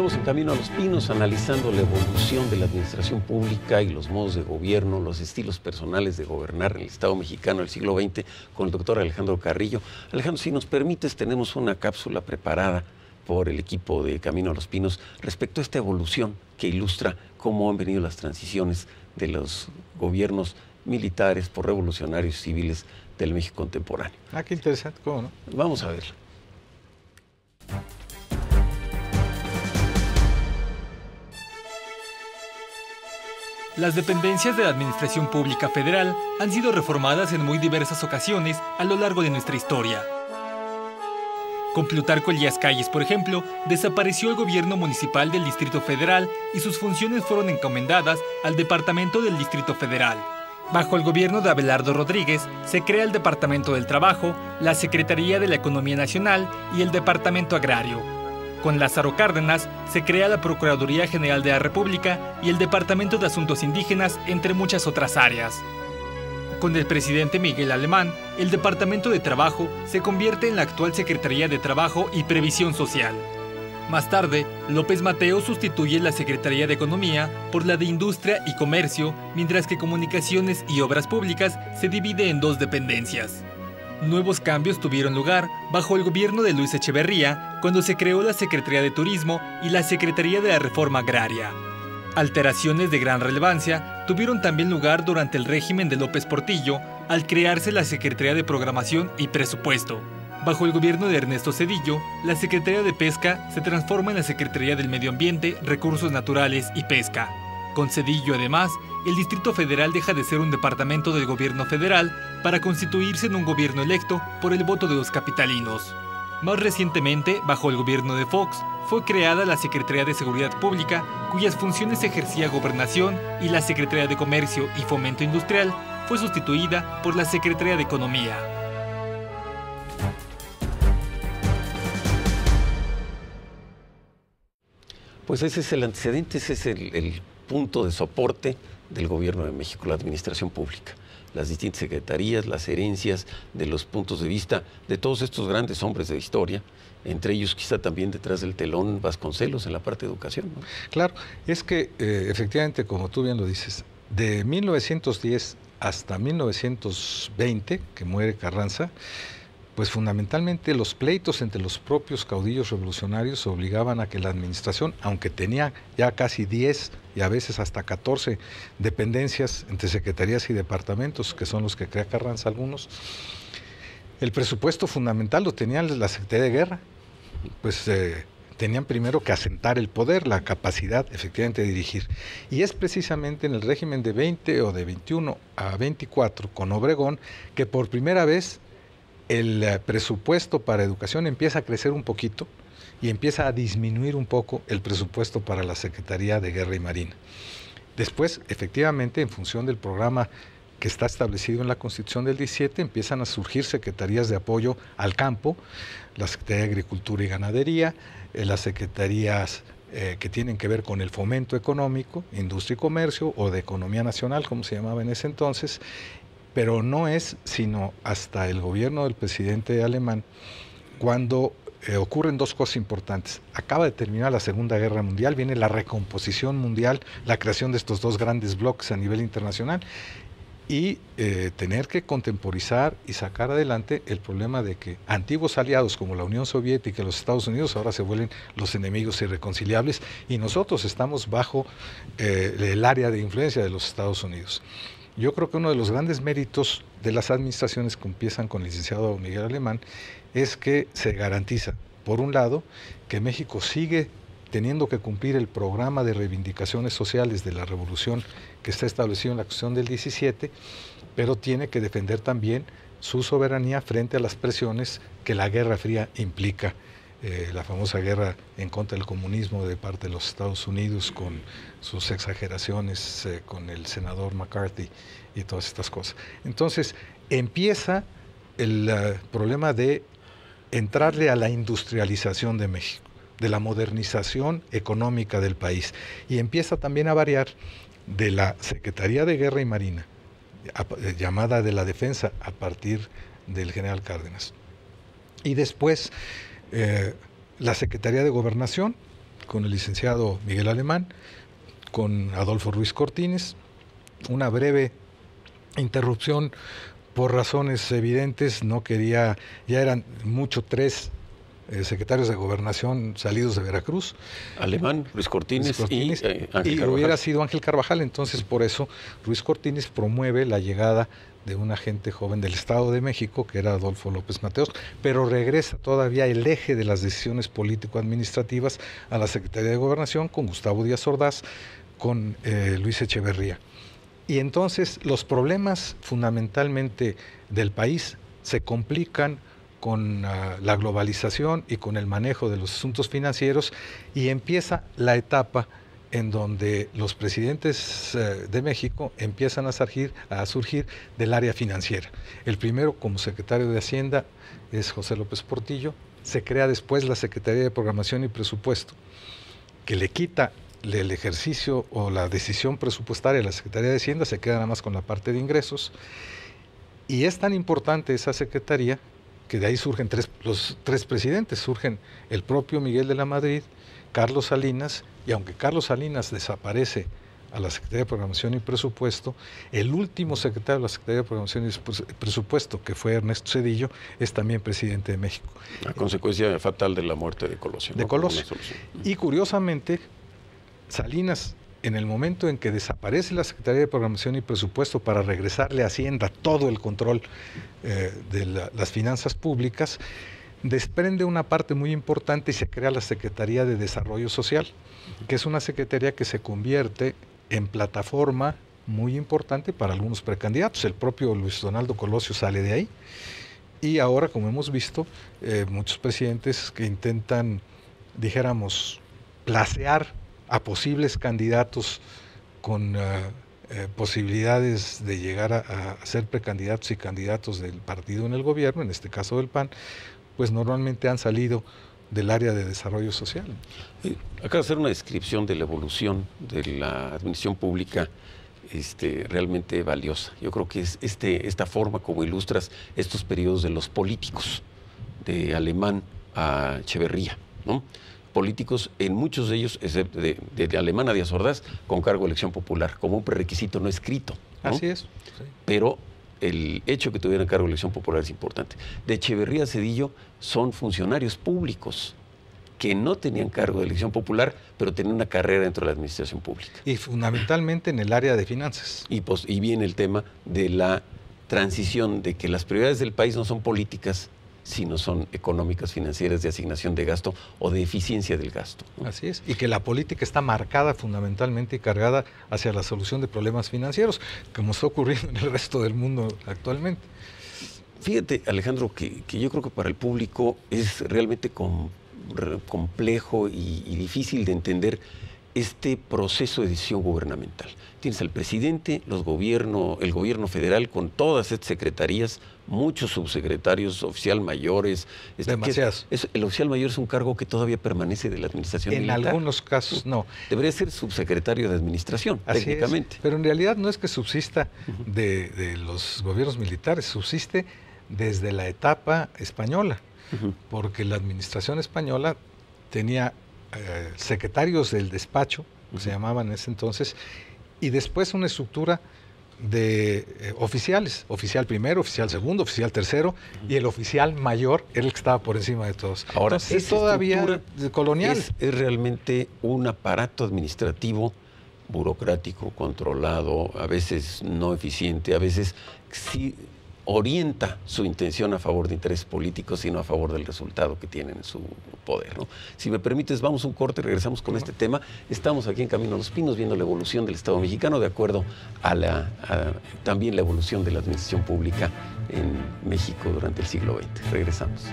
Estamos en Camino a los Pinos, analizando la evolución de la administración pública y los modos de gobierno, los estilos personales de gobernar en el Estado mexicano del siglo XX con el doctor Alejandro Carrillo. Alejandro, si nos permites, tenemos una cápsula preparada por el equipo de Camino a los Pinos respecto a esta evolución que ilustra cómo han venido las transiciones de los gobiernos militares por revolucionarios civiles del México contemporáneo. Ah, qué interesante, ¿cómo no? Vamos a verlo. Las dependencias de la Administración Pública Federal han sido reformadas en muy diversas ocasiones a lo largo de nuestra historia. Con Plutarco Elías Calles, por ejemplo, desapareció el gobierno municipal del Distrito Federal y sus funciones fueron encomendadas al Departamento del Distrito Federal. Bajo el gobierno de Abelardo Rodríguez se crea el Departamento del Trabajo, la Secretaría de la Economía Nacional y el Departamento Agrario. Con Lázaro Cárdenas se crea la Procuraduría General de la República y el Departamento de Asuntos Indígenas, entre muchas otras áreas. Con el presidente Miguel Alemán, el Departamento de Trabajo se convierte en la actual Secretaría de Trabajo y Previsión Social. Más tarde, López Mateos sustituye la Secretaría de Economía por la de Industria y Comercio, mientras que Comunicaciones y Obras Públicas se divide en dos dependencias. Nuevos cambios tuvieron lugar bajo el gobierno de Luis Echeverría, cuando se creó la Secretaría de Turismo y la Secretaría de la Reforma Agraria. Alteraciones de gran relevancia tuvieron también lugar durante el régimen de López Portillo, al crearse la Secretaría de Programación y Presupuesto. Bajo el gobierno de Ernesto Zedillo, la Secretaría de Pesca se transforma en la Secretaría del Medio Ambiente, Recursos Naturales y Pesca. Con Zedillo, además, el Distrito Federal deja de ser un departamento del gobierno federal para constituirse en un gobierno electo por el voto de los capitalinos. Más recientemente, bajo el gobierno de Fox, fue creada la Secretaría de Seguridad Pública, cuyas funciones ejercía Gobernación, y la Secretaría de Comercio y Fomento Industrial fue sustituida por la Secretaría de Economía. Pues ese es el antecedente, ese es el punto de soporte del gobierno de México, la administración pública. Las distintas secretarías, las herencias de los puntos de vista de todos estos grandes hombres de historia, entre ellos quizá también detrás del telón Vasconcelos en la parte de educación, ¿no? Claro, es que efectivamente, como tú bien lo dices, de 1910 hasta 1920, que muere Carranza, pues fundamentalmente los pleitos entre los propios caudillos revolucionarios obligaban a que la administración, aunque tenía ya casi 10 y a veces hasta 14 dependencias entre secretarías y departamentos, que son los que crea Carranza algunos, el presupuesto fundamental lo tenía la Secretaría de Guerra. Pues tenían primero que asentar el poder, la capacidad efectivamente de dirigir. Y es precisamente en el régimen de 20 o de 21 a 24 con Obregón que por primera vez el presupuesto para educación empieza a crecer un poquito y empieza a disminuir un poco el presupuesto para la Secretaría de Guerra y Marina. Después, efectivamente, en función del programa que está establecido en la Constitución del 17, empiezan a surgir secretarías de apoyo al campo, la Secretaría de Agricultura y Ganadería, las secretarías que tienen que ver con el fomento económico, industria y comercio, o de economía nacional, como se llamaba en ese entonces, pero no es sino hasta el gobierno del presidente alemán cuando ocurren dos cosas importantes. Acaba de terminar la Segunda Guerra Mundial, viene la recomposición mundial, la creación de estos dos grandes bloques a nivel internacional, y tener que contemporizar y sacar adelante el problema de que antiguos aliados como la Unión Soviética y los Estados Unidos ahora se vuelven los enemigos irreconciliables y nosotros estamos bajo el área de influencia de los Estados Unidos. Yo creo que uno de los grandes méritos de las administraciones que empiezan con el licenciado Miguel Alemán es que se garantiza, por un lado, que México sigue teniendo que cumplir el programa de reivindicaciones sociales de la revolución que está establecido en la Constitución del 17, pero tiene que defender también su soberanía frente a las presiones que la Guerra Fría implica. La famosa guerra en contra del comunismo de parte de los Estados Unidos con sus exageraciones con el senador McCarthy y todas estas cosas. Entonces empieza el problema de entrarle a la industrialización de México, de la modernización económica del país, y empieza también a variar de la Secretaría de Guerra y Marina, llamada de la Defensa a partir del general Cárdenas, y después la Secretaría de Gobernación, con el licenciado Miguel Alemán, con Adolfo Ruiz Cortines, una breve interrupción por razones evidentes, no quería, ya eran mucho 3 secretarios de Gobernación salidos de Veracruz. Alemán, Ruiz Cortines, y Ángel Carvajal. Hubiera sido Ángel Carvajal, entonces por eso Ruiz Cortines promueve la llegada de un agente joven del Estado de México, que era Adolfo López Mateos, pero regresa todavía el eje de las decisiones político-administrativas a la Secretaría de Gobernación con Gustavo Díaz Ordaz, con Luis Echeverría. Y entonces los problemas fundamentalmente del país se complican con la globalización y con el manejo de los asuntos financieros, y empieza la etapa en donde los presidentes de México empiezan a surgir del área financiera. El primero como secretario de Hacienda es José López Portillo. Se crea después la Secretaría de Programación y Presupuesto, que le quita el ejercicio o la decisión presupuestaria de la Secretaría de Hacienda, se queda nada más con la parte de ingresos. Y es tan importante esa secretaría que de ahí surgen los 3 presidentes. Surgen el propio Miguel de la Madrid, Carlos Salinas, y aunque Carlos Salinas desaparece a la Secretaría de Programación y Presupuesto, el último secretario de la Secretaría de Programación y Presupuesto, que fue Ernesto Zedillo, es también presidente de México. A consecuencia fatal de la muerte de Colosio. De Colosio. Y curiosamente, Salinas, en el momento en que desaparece la Secretaría de Programación y Presupuesto para regresarle a Hacienda todo el control de las finanzas públicas, desprende una parte muy importante y se crea la Secretaría de Desarrollo Social, que es una secretaría que se convierte en plataforma muy importante para algunos precandidatos. El propio Luis Donaldo Colosio sale de ahí. Y ahora, como hemos visto, muchos presidentes que intentan, dijéramos, placear a posibles candidatos con posibilidades de llegar a ser precandidatos y candidatos del partido en el gobierno, en este caso del PAN, pues normalmente han salido del área de desarrollo social. Acaba de hacer una descripción de la evolución de la administración pública realmente valiosa. Yo creo que es esta forma como ilustras estos periodos de los políticos, de Alemán a Echeverría, ¿no? Políticos, en muchos de ellos, excepto de Alemán a Díaz Ordaz, con cargo de elección popular, como un prerequisito no escrito, ¿no? Así es. Sí. Pero el hecho que tuvieran cargo de elección popular es importante. De Echeverría a Zedillo son funcionarios públicos que no tenían cargo de elección popular, pero tenían una carrera dentro de la administración pública. Y fundamentalmente en el área de finanzas. Y viene el tema de la transición, de que las prioridades del país no son políticas, sino son económicas, financieras, de asignación de gasto o de eficiencia del gasto, ¿no? Así es, y que la política está marcada fundamentalmente y cargada hacia la solución de problemas financieros, como está ocurriendo en el resto del mundo actualmente. Fíjate, Alejandro, que yo creo que para el público es realmente complejo y difícil de entender este proceso de decisión gubernamental. Tienes al presidente, el gobierno federal con todas estas secretarías, muchos subsecretarios, oficial mayores. Demasiados. El oficial mayor es un cargo que todavía permanece de la administración militar. En algunos casos no. Debería ser subsecretario de administración, así técnicamente. Es, pero en realidad no es que subsista de los gobiernos militares, subsiste desde la etapa española, porque la administración española tenía secretarios del despacho, se llamaban en ese entonces, y después una estructura de oficiales, oficial primero, oficial segundo, oficial tercero, y el oficial mayor era el que estaba por encima de todos. Ahora, entonces, es todavía colonial. Es realmente un aparato administrativo burocrático, controlado, a veces no eficiente, a veces sí orienta su intención a favor de intereses políticos, sino a favor del resultado que tienen en su poder, ¿no? Si me permites, vamos a un corte y regresamos con este tema. Estamos aquí en Camino a los Pinos viendo la evolución del Estado mexicano de acuerdo a también la evolución de la administración pública en México durante el siglo XX. Regresamos.